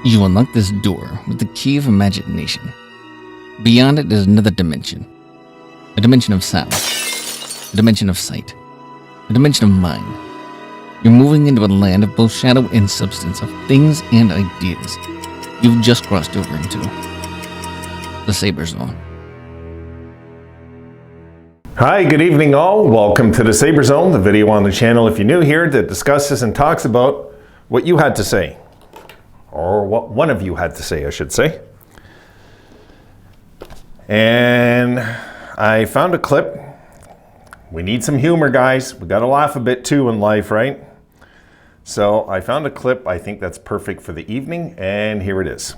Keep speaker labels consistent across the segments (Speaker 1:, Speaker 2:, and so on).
Speaker 1: You unlock this door with the key of imagination. Beyond it is another dimension. A dimension of sound. A dimension of sight. A dimension of mind. You're moving into a land of both shadow and substance, of things and ideas. You've just crossed over into the Sabres Zone.
Speaker 2: Hi, good evening all. Welcome to the Sabres Zone, the video on the channel, if you're new here, that discusses and talks about what you had to say. Or what one of you had to say, I should say. And I found a clip. We need some humor, guys. We got to laugh a bit too in life, right? So I found a clip I think that's perfect for the evening, and here it is.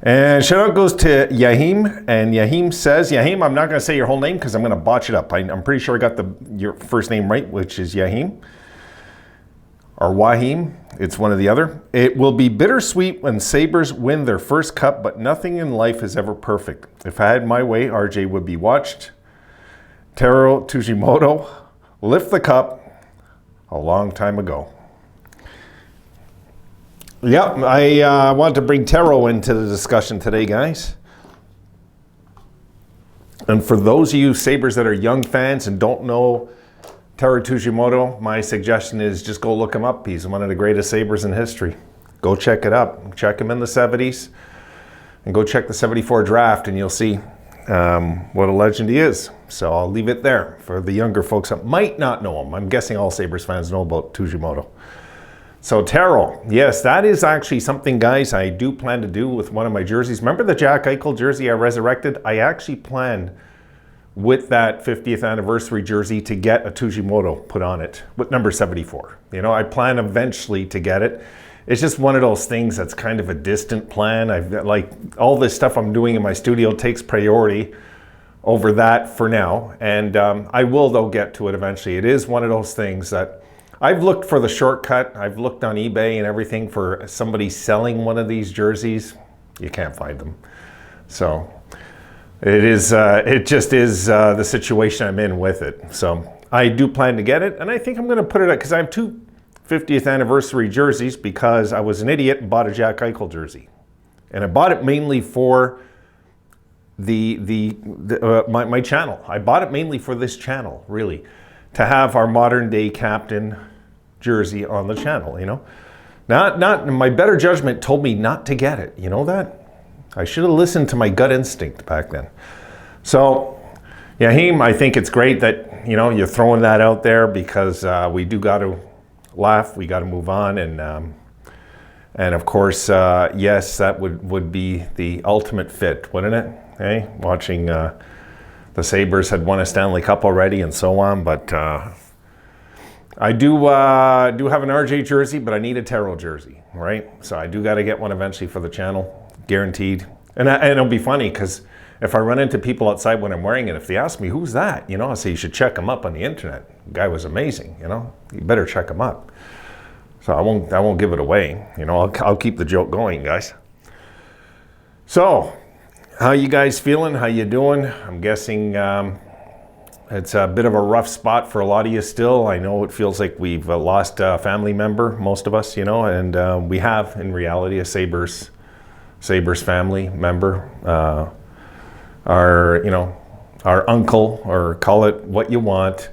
Speaker 2: And shout out goes to Yahim, and Yahim says, Yahim, I'm not going to say your whole name because I'm going to botch it up. I'm pretty sure I got your first name right, which is Yahim. Or Wahim, it's one or the other. It will be bittersweet when Sabres win their first cup, but nothing in life is ever perfect. If I had my way, RJ would be watched. Taro Tujimoto lift the cup a long time ago. Yep, I want to bring Taro into the discussion today, guys. And for those of you Sabres that are young fans and don't know Taro Tujimoto, my suggestion is just go look him up. He's one of the greatest Sabres in history. Go check it up. Check him in the 70s and go check the 74 draft and you'll see what a legend he is. So I'll leave it there for the younger folks that might not know him. I'm guessing all Sabres fans know about Tujimoto. So Taro, yes, that is actually something, guys, I do plan to do with one of my jerseys. Remember the Jack Eichel jersey I resurrected? I actually planned with that 50th anniversary jersey to get a Tujimoto put on it with number 74. You know, I plan eventually to get it. It's just one of those things that's kind of a distant plan. I've got, like, all this stuff I'm doing in my studio takes priority over that for now. And I will, though, get to it eventually. It is one of those things that I've looked for the shortcut. I've looked on eBay and everything for somebody selling one of these jerseys. You can't find them. So it just is the situation I'm in with it. So I do plan to get it, and I think I'm going to put it up because I have two 50th anniversary jerseys because I was an idiot and bought a Jack Eichel jersey, and I bought it mainly for my channel. I bought it mainly for this channel, really, to have our modern day captain jersey on the channel. You know, not my better judgment told me not to get it. You know that. I should have listened to my gut instinct back then. So, Yahim, I think it's great that, you know, you're throwing that out there because we do got to laugh, we got to move on, and of course, yes, that would be the ultimate fit, wouldn't it? Hey, watching the Sabres had won a Stanley Cup already and so on, but I do have an RJ jersey, but I need a Taro jersey, right? So I do got to get one eventually for the channel. Guaranteed. And it'll be funny because if I run into people outside when I'm wearing it, if they ask me, who's that? You know, I'll say, you should check him up on the internet. The guy was amazing, you know? You better check him up. So I won't give it away. You know, I'll keep the joke going, guys. So, how you guys feeling? How you doing? I'm guessing it's a bit of a rough spot for a lot of you still. I know it feels like we've lost a family member, most of us, you know, and we have, in reality, a Sabres family member, our uncle, or call it what you want.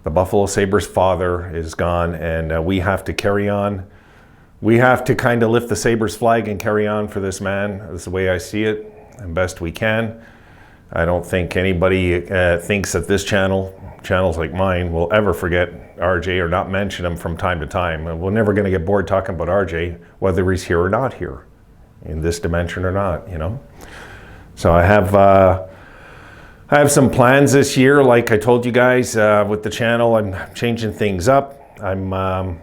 Speaker 2: The Buffalo Sabres father is gone, and we have to carry on. We have to kind of lift the Sabres flag and carry on for this man. That's the way I see it, and best we can. I don't think anybody thinks that this channels like mine, will ever forget RJ or not mention him from time to time. We're never going to get bored talking about RJ, whether he's here or not here, in this dimension or not, you know. So I have some plans this year, like I told you guys, with the channel. I'm changing things up. I'm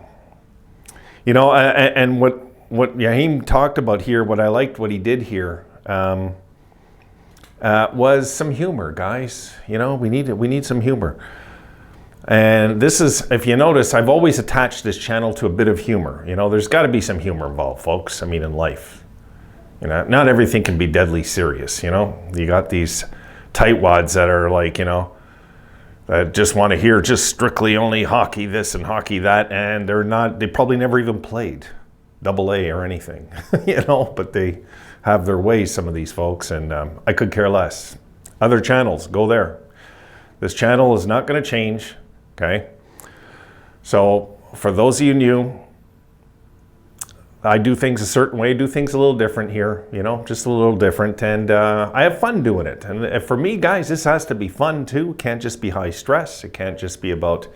Speaker 2: you know, and what Yahim talked about here, what I liked what he did here, was some humor, guys. You know, we need some humor. And this is, if you notice, I've always attached this channel to a bit of humor. You know, there's got to be some humor involved, folks. I mean, in life. You know, not everything can be deadly serious, you know? You got these tightwads that are like, you know, that just want to hear just strictly only hockey this and hockey that, and they probably never even played double A or anything, you know, but they have their ways, some of these folks, and I could care less. Other channels, go there. This channel is not going to change, okay? So for those of you new, I do things a certain way, do things a little different here, you know, just a little different, and I have fun doing it. And for me, guys, this has to be fun too. It can't just be high stress. It can't just be about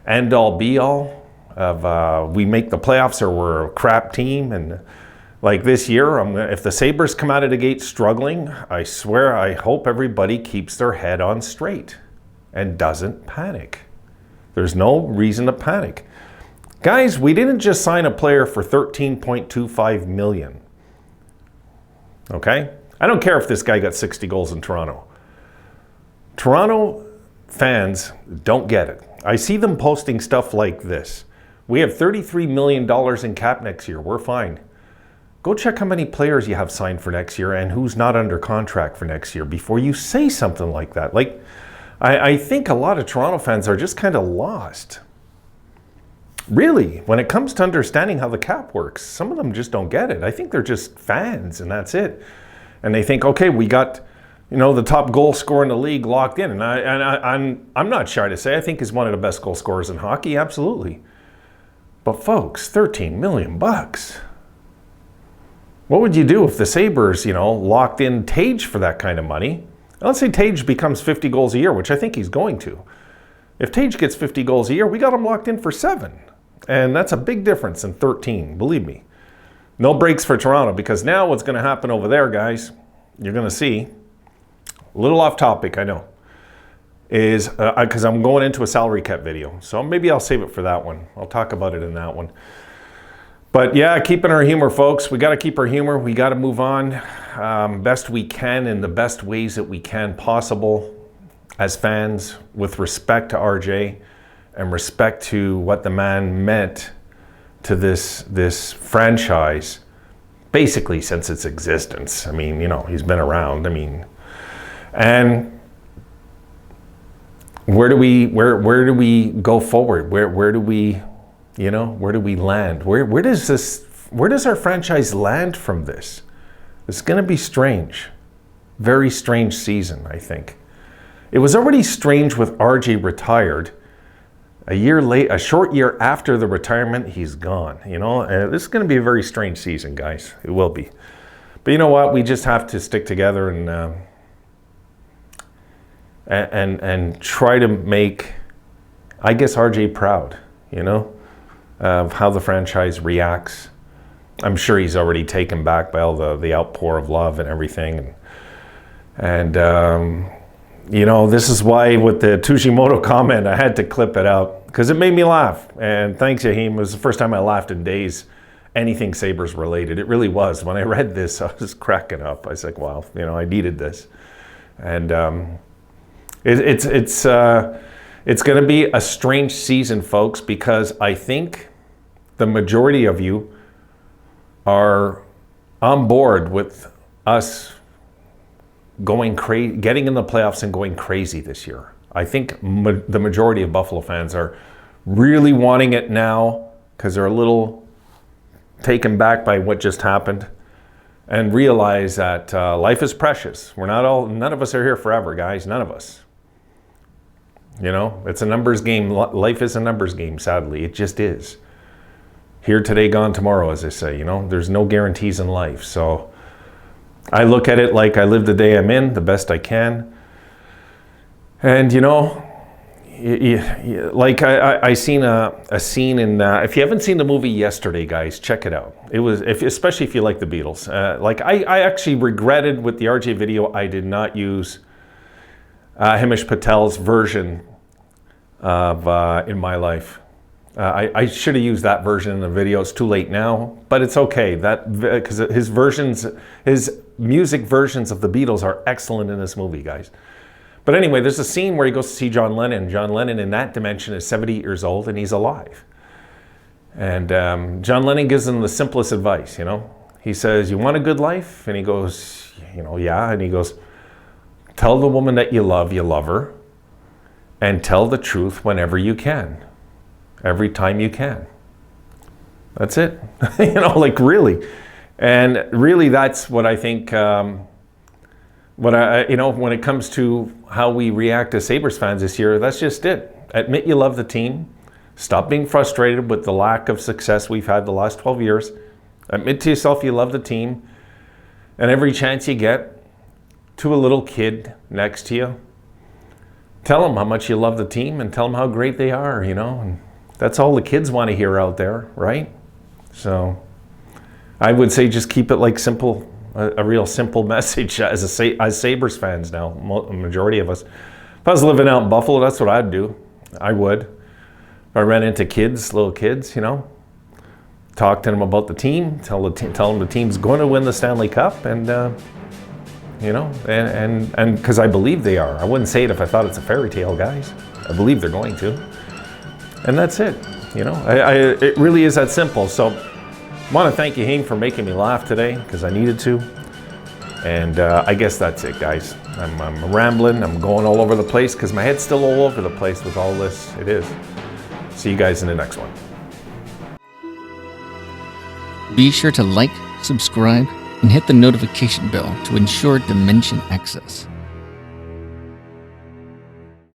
Speaker 2: end all be all of we make the playoffs or we're a crap team. And like this year, if the Sabres come out of the gate struggling, I swear, I hope everybody keeps their head on straight and doesn't panic. There's no reason to panic. Guys, we didn't just sign a player for $13.25 million. Okay? I don't care if this guy got 60 goals in Toronto. Toronto fans don't get it. I see them posting stuff like this. We have $33 million in cap next year. We're fine. Go check how many players you have signed for next year and who's not under contract for next year before you say something like that. Like, I think a lot of Toronto fans are just kind of lost. Really, when it comes to understanding how the cap works, some of them just don't get it. I think they're just fans and that's it. And they think, okay, we got, you know, the top goal scorer in the league locked in. And I'm not shy to say I think he's one of the best goal scorers in hockey, absolutely. But folks, $13 million bucks. What would you do if the Sabres, you know, locked in Tage for that kind of money? Let's say Tage becomes 50 goals a year, which I think he's going to. If Tage gets 50 goals a year, we got him locked in for 7. And that's a big difference than 13, believe me. No breaks for Toronto, because now what's going to happen over there, guys, you're going to see, a little off topic, I know, is because I'm going into a salary cap video. So maybe I'll save it for that one. I'll talk about it in that one. But yeah, keeping our humor, folks. We got to keep our humor. We got to move on best we can in the best ways that we can possible as fans, with respect to RJ and respect to what the man meant to this franchise, basically since its existence. I mean, you know, he's been around. I mean, and where do we go forward? Where do we, you know, where do we land? Where does our franchise land from this? It's going to be strange. Very strange season, I think. It was already strange with RJ retired. A short year after the retirement, he's gone. You know, this is going to be a very strange season, guys. It will be. But you know what? We just have to stick together and try to make, I guess, RJ proud. You know, of how the franchise reacts. I'm sure he's already taken back by all the outpour of love and everything. And you know, this is why with the Tushimoto comment, I had to clip it out because it made me laugh. And thanks, Yahim. It was the first time I laughed in days, anything Sabres related. It really was. When I read this, I was cracking up. I was like, wow, you know, I needed this. And it's going to be a strange season, folks, because I think the majority of you are on board with us going crazy, getting in the playoffs and going crazy this year. I think the majority of Buffalo fans are really wanting it now because they're a little taken back by what just happened, and realize that life is precious. None of us are here forever, guys. None of us. You know, it's a numbers game. Life is a numbers game, sadly. It just is. Here today, gone tomorrow, as they say. You know, there's no guarantees in life. So I look at it like I live the day I'm in the best I can. And, you know, like I seen a scene in, if you haven't seen the movie Yesterday, guys, check it out. It was, especially if you like the Beatles. Like I actually regretted with the RJ video, I did not use Hamish Patel's version of In My Life. I should have used that version in the video. It's too late now, but it's okay. Because his music versions of the Beatles are excellent in this movie, guys. But anyway, there's a scene where he goes to see John Lennon. John Lennon in that dimension is 78 years old and he's alive. And John Lennon gives him the simplest advice, you know. He says, "You want a good life?" And he goes, you know, yeah. And he goes, "Tell the woman that you love her, and tell the truth whenever you can. Every time you can." That's it. Like really. And really, that's what I think, when it comes to how we react as Sabres fans this year, that's just it. Admit you love the team. Stop being frustrated with the lack of success we've had the last 12 years. Admit to yourself you love the team. And every chance you get, to a little kid next to you, tell them how much you love the team and tell them how great they are, And that's all the kids want to hear out there, right? So I would say just keep it like simple, a real simple message as Sabres fans now, majority of us. If I was living out in Buffalo, that's what I'd do. I would. If I ran into little kids, talk to them about the team, tell them the team's going to win the Stanley Cup, and and because I believe they are. I wouldn't say it if I thought it's a fairy tale, guys. I believe they're going to, and that's it. It really is that simple. So I want to thank you, Hayne, for making me laugh today because I needed to, and I guess that's it, guys. I'm rambling. I'm going all over the place because my head's still all over the place with all this. It is. See you guys in the next one.
Speaker 1: Be sure to like, subscribe, and hit the notification bell to ensure Dimension access.